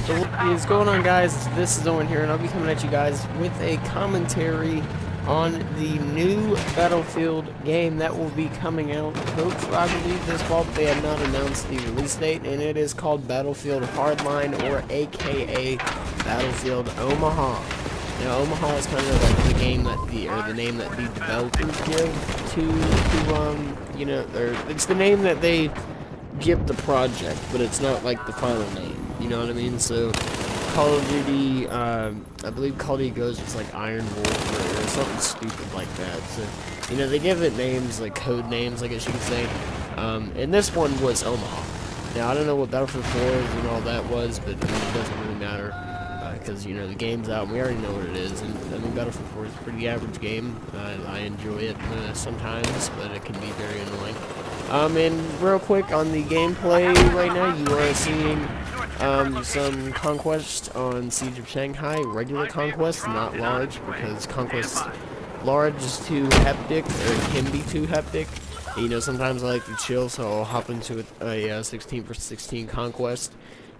So what is going on, guys? This is Owen here, and I'll be coming at you guys with a commentary on the new Battlefield game that will be coming out, hopefully, I believe, this fall, but they have not announced the release date, and it is called Battlefield Hardline, or aka Battlefield Omaha. Now, Omaha is kind of like the game that the name that the developers give to you know, it's the name that they give the project, but it's not like the final name. You know what I mean? So, Call of Duty, I believe Call of Duty Ghosts was like Iron Wolf or something stupid like that. So, you know, they give it names, like code names, I guess you could say. And this one was Omaha. Now, I don't know what Battlefield 4 and all that was, but I mean, it doesn't really matter. Because, you know, the game's out and we already know what it is. And, I mean, Battlefield 4 is a pretty average game. I enjoy it sometimes, but it can be very annoying. And real quick on the gameplay right now, you are seeing some conquest on Siege of Shanghai, regular conquest, not large, because conquest large is too hectic, or can be too hectic. And, you know, sometimes I like to chill, so I'll hop into a 16 for 16 conquest,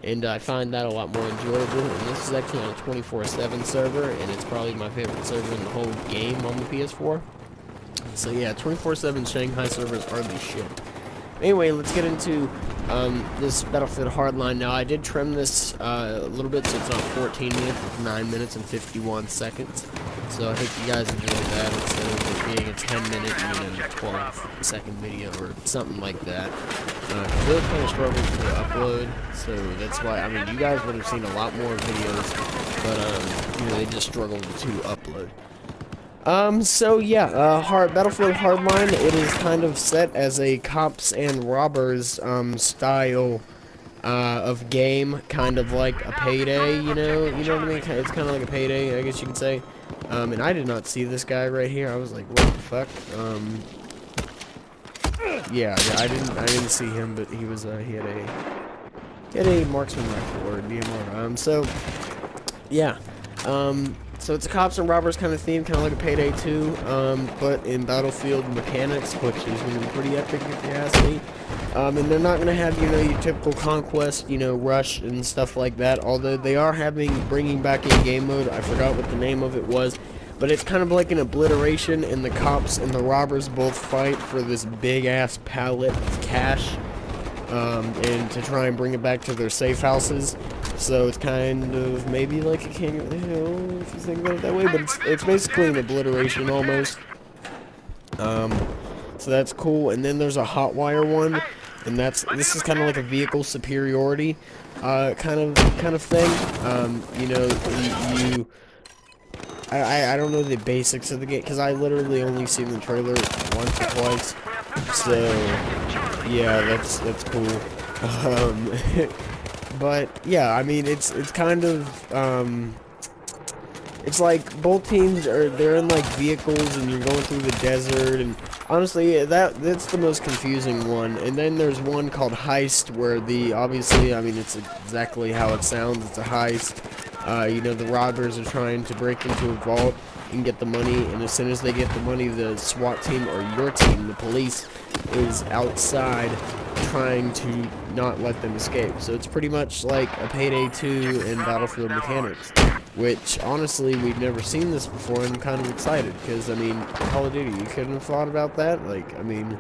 and I find that a lot more enjoyable. And this is actually on a 24/7 server, and it's probably my favorite server in the whole game on the PS4. So yeah, 24/7 Shanghai servers are the shit. Anyway, let's get into this Battlefield Hardline. Now, I did trim this a little bit, so it's not 14 minutes, it's 9 minutes and 51 seconds. So I hope you guys enjoyed that instead of it being a 10-minute, you know, 12-second video or something like that. Because those kind of struggled to upload, so that's why, I mean, you guys would have seen a lot more videos, but, you know, they just struggled to upload. So yeah, Battlefield Hardline, it is kind of set as a cops and robbers, style, of game, kind of like a Payday, you know what I mean? It's kind of like a Payday, I guess you could say. And I did not see this guy right here. I was like, what the fuck? Yeah, I didn't see him, but he was, he had a marksman rifle, or DMR. So, yeah, so it's a cops and robbers kind of theme, kind of like a Payday 2, but in Battlefield mechanics, which is going to be pretty epic if you ask me. And they're not going to have, you know, your typical conquest, you know, rush and stuff like that, although they are bringing back a game mode. I forgot what the name of it was, but it's kind of like an obliteration, and the cops and the robbers both fight for this big-ass pallet of cash, and to try and bring it back to their safe houses. So it's kind of maybe like a King of the Hill, if you think about it that way, but it's basically an obliteration almost. So that's cool. And then there's a Hotwire one, and this is kind of like a vehicle superiority, kind of thing. You know, I don't know the basics of the game because I literally only seen the trailer once or twice. So yeah, that's cool. But yeah, I mean, it's kind of it's like both teams they're in like vehicles, and you're going through the desert, and honestly that's the most confusing one. And then there's one called Heist, where obviously, I mean, it's exactly how it sounds. It's a heist. You know, the robbers are trying to break into a vault and get the money, and as soon as they get the money, the SWAT team, or your team, the police, is outside trying to not let them escape. So it's pretty much like a Payday 2 in Battlefield mechanics, which honestly we've never seen this before, and I'm kind of excited because, I mean, Call of Duty, you couldn't have thought about that. Like, I mean,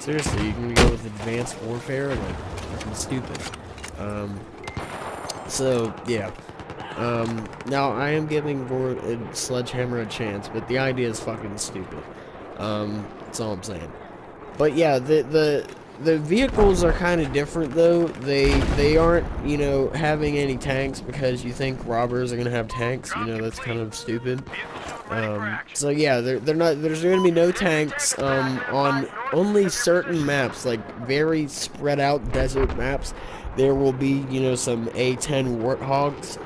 seriously, you can go with advanced warfare, like fucking stupid. So yeah. Now I am giving Sledgehammer a chance, but the idea is fucking stupid. That's all I'm saying. But yeah, the vehicles are kind of different though. They aren't, you know, having any tanks, because you think robbers are gonna have tanks. You know, that's kind of stupid. So yeah, they're not. There's gonna be no tanks on only certain maps, like very spread out desert maps. There will be, you know, some A-10 Warthogs.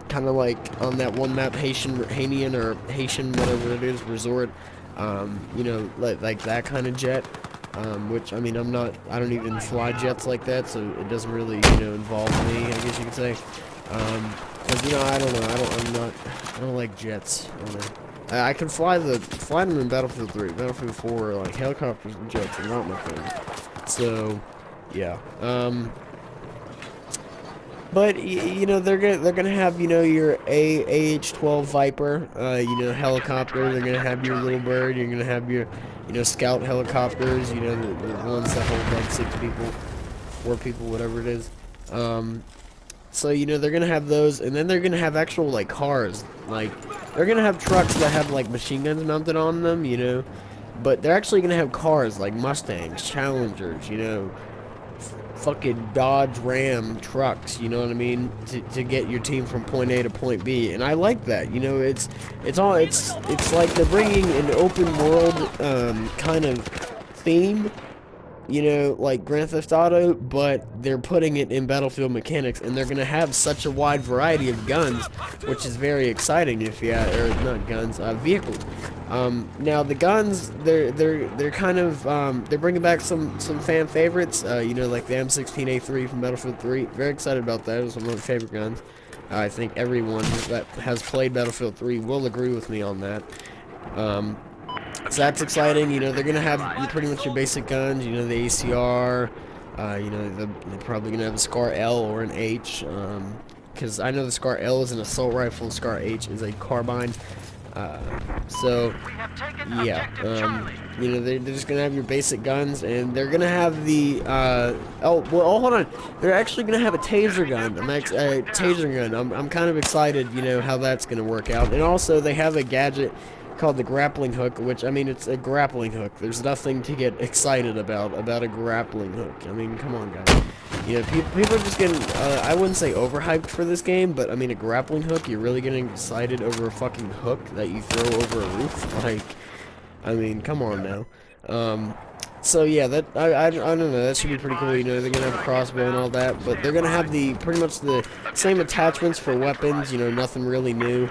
Kind of like on that one map, Haitian, or Haitian, whatever it is, resort. You know, like that kind of jet. Which, I mean, I don't even fly jets like that, so it doesn't really, you know, involve me, I guess you could say. Cause, you know, I don't know, I don't like jets. I don't know. I can fly them in Battlefield 3, Battlefield 4, like helicopters and jets are not my thing. So, yeah. But you know they're gonna have your AH-12 Viper, helicopter. They're gonna have your little bird. You're gonna have your scout helicopters. The ones that hold like 6 people, 4 people, whatever it is. So they're gonna have those, and then they're gonna have actual like cars. Like they're gonna have trucks that have like machine guns mounted on them. But they're actually gonna have cars like Mustangs, Challengers. Fucking Dodge Ram trucks, you know what I mean, to get your team from point A to point B, and I like that. It's like they're bringing an open world kind of theme, like Grand Theft Auto, but they're putting it in Battlefield mechanics, and they're gonna have such a wide variety of guns, which is very exciting. Or not guns, vehicles. Now the guns, they're kind of they're bringing back some fan favorites. Like the M16A3 from Battlefield 3. Very excited about that. It was one of my favorite guns. I think everyone that has played Battlefield 3 will agree with me on that. So that's exciting. They're gonna have pretty much your basic guns. The ACR. They're probably gonna have a Scar L or an H. Because I know the Scar L is an assault rifle and Scar H is a carbine. So yeah, they're just gonna have your basic guns, and they're gonna have the hold on, they're actually gonna have a taser gun. I'm kind of excited, how that's gonna work out. And also they have a gadget called the grappling hook, which, I mean, it's a grappling hook. There's nothing to get excited about a grappling hook. I mean, come on, guys. People are just getting, I wouldn't say overhyped for this game, but I mean, a grappling hook, you're really getting excited over a fucking hook that you throw over a roof? Like, I mean, come on now. So yeah, I don't know, that should be pretty cool. They're gonna have a crossbow and all that, but they're gonna have pretty much the same attachments for weapons. Nothing really new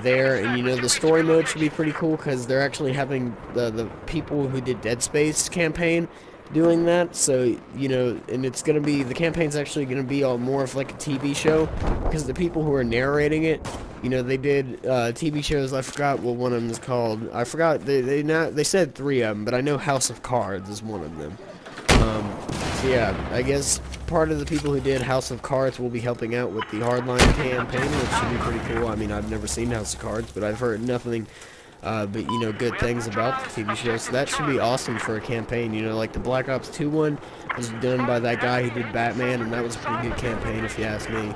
there. And the story mode should be pretty cool, because they're actually having the people who did Dead Space campaign doing that. So and it's gonna be, the campaign's actually gonna be all more of like a TV show, because the people who are narrating it, they did TV shows. I forgot what one of them is called. I forgot. They said 3 of them, but I know House of Cards is one of them. So yeah, I guess part of the people who did House of Cards will be helping out with the Hardline campaign, which should be pretty cool. I mean, I've never seen House of Cards, but I've heard nothing but good things about the TV show. So that should be awesome for a campaign. Like the Black Ops 2 one was done by that guy who did Batman, and that was a pretty good campaign, if you ask me.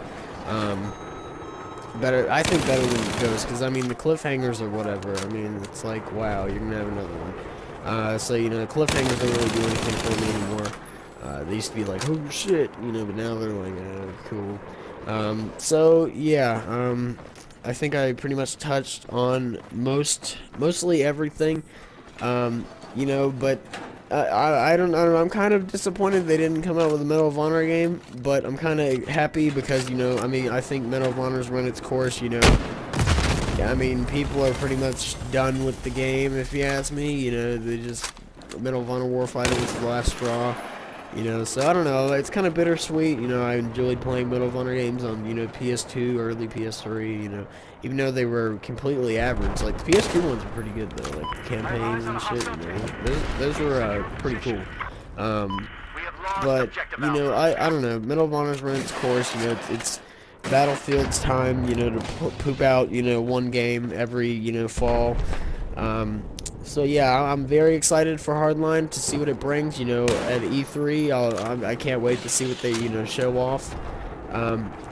I think better than Ghost, because I mean the cliffhangers or whatever. I mean, it's like, wow, you're gonna have another one. So the cliffhangers don't really do anything for me anymore. They used to be like, oh shit, but now they're like, cool. So yeah, I think I pretty much touched on mostly everything. But I don't know. I'm kind of disappointed they didn't come out with a Medal of Honor game, but I'm kind of happy because, I mean, I think Medal of Honor's run its course, I mean, people are pretty much done with the game, if you ask me. They just, Medal of Honor Warfighter was the last straw. So I don't know, it's kind of bittersweet. I enjoyed playing Medal of Honor games on, PS2, early PS3, even though they were completely average. Like, the PS2 ones were pretty good, though, like the campaigns and shit, those were pretty cool. But, I don't know, Medal of Honor's run its course. It's Battlefield's time, to poop out, one game every, fall. So yeah, I'm very excited for Hardline to see what it brings. At E3, I can't wait to see what they show off.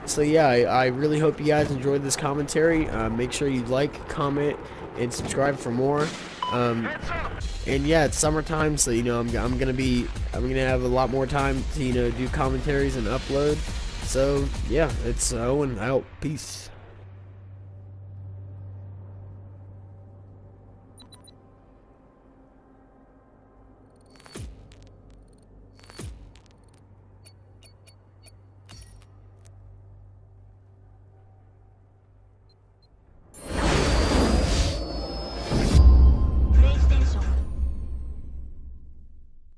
So yeah, I really hope you guys enjoyed this commentary. Make sure you like, comment, and subscribe for more. And yeah, it's summertime, so I'm gonna have a lot more time to do commentaries and upload. So yeah, it's Owen out. Peace.